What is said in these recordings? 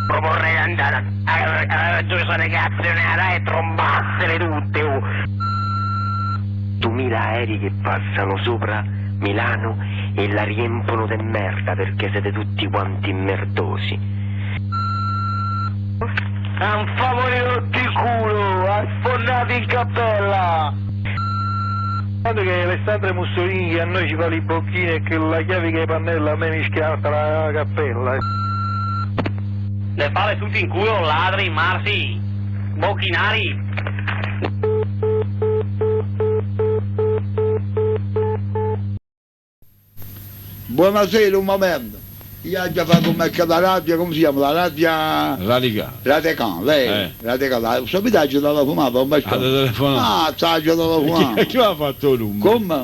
Proporrei di andare dove sono le cazzionate e trombassele tutte. 2000 aerei che passano sopra Milano e la riempono di merda perché siete tutti quanti merdosi. Han favorito tutti il culo, han sfondato in cappella. Guarda che Alessandro Mussolini che a noi ci fa le bocchine e che la chiave che pannella a me mi schiatta la cappella. Le fate tutti in culo, ladri, marsi, bocchinari. Buonasera, un momento. Io ho già fatto un mercato da radio, come si chiama? La radio... Radicale. Radicale, lei? Radicale. Sapete che l'ho fumato? Un bel telefonato. Ah, sai che l'ho fumato. Chi l'ha fatto lui? Come?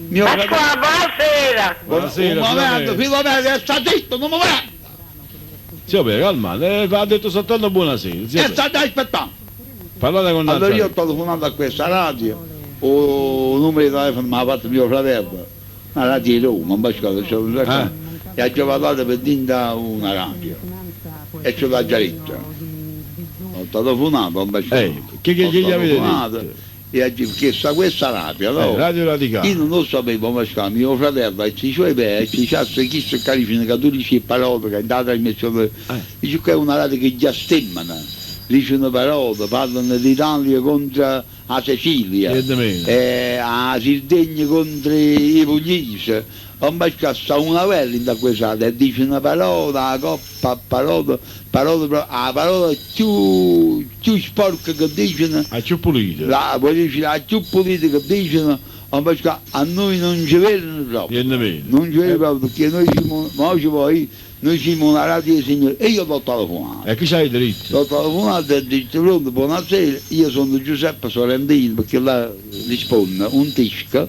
Mio fratello... Buonasera! Buonasera. Un momento, Filomeno, sta zitto, non mi prendo. Sì, vabbè, calmate, ha detto soltanto buonasera. E state aspettando. Parlate con Allora io ho telefonato a questa radio, o numero di telefono mi ha fatto mio fratello. Una radio di Roma, un bascato, e ha già parlato per dinda una radio. E ce l'ha già detto. Ho telefonato a un bascato. Che gli avete detto? E ha chiesto questa radio, no? Radio Radicale. Io non lo sapevo, ma mio fratello, e ci suoi e ci c'è chi si carica che tu dici parole, che è andata in mezzo, dice che è una radio che già stemmano, dicono parole, parlano l'Italia contro la Sicilia, a Sardegna contro i pugliesi, non sta una vella da questa radio, e dice una parola, la coppa, parola più sporca che dicono, la più pulita, la più pulita che dicono, a noi non ci vedono proprio, non ci vedono proprio perché noi siamo una radio signore e io l'ho telefonato. E chi c'hai diritto? L'ho telefonato e ho detto pronto, buonasera, io sono Giuseppe Sorrentino perché là risponde un tisco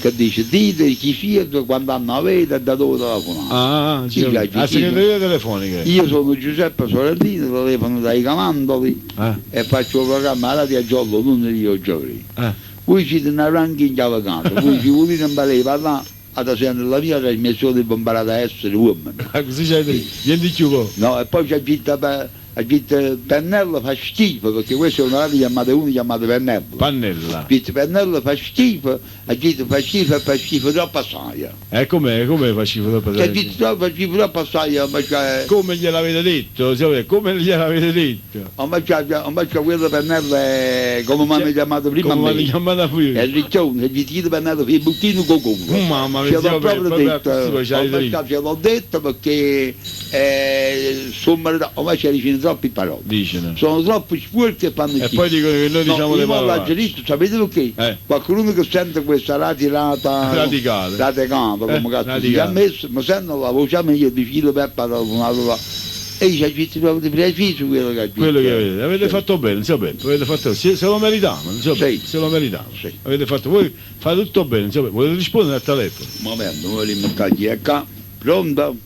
che dice dite chi siete, quando hanno avete e da dove telefonate. La segreteria telefonica. Io sono Giuseppe Sorrentino, telefono dai Camandoli e faccio il programma alla radio a giorno, non io giorni. Voi siete una ranking vacanza, voi ci volete imparare a parlare adesso la mia trasmissione è imparata a essere uomo. Così c'è detto, vieni di più. No, e poi c'è detto Pennello fa schifo, perché questa è una radio chiamata uno chiamata Pennello. Pannella. Pennello fa schifo, ha detto fa schifo troppo assai. E come fa schifo troppo assai? Ha detto fa schifo troppo assai, come gliel'avete detto? Come gliel'avete detto? Invece quello Pennello è come mi hanno chiamato prima come mi hanno chiamato prima? È riccione, è detto Pennello fa il buttino con culo. Mamma mia, ce l'ho proprio detto, ce l'ho detto perché insomma, ormai ci avvicino troppi parole. Sono troppo sporche e fanno schifo. E poi dicono che noi diciamo le parole. Sapete perché? Qualcuno che sente questa radicale, come cazzo si è messo, ma sente la voce mia di filo per telefonato là. E ci ha detto proprio preciso quello che ha detto. Quello che avete fatto bene, avete fatto, se lo meritavano, se lo meritavano. Avete fatto, voi fate tutto bene, volete rispondere al telefono. Un momento, voglio mettergli a qua. Pronto?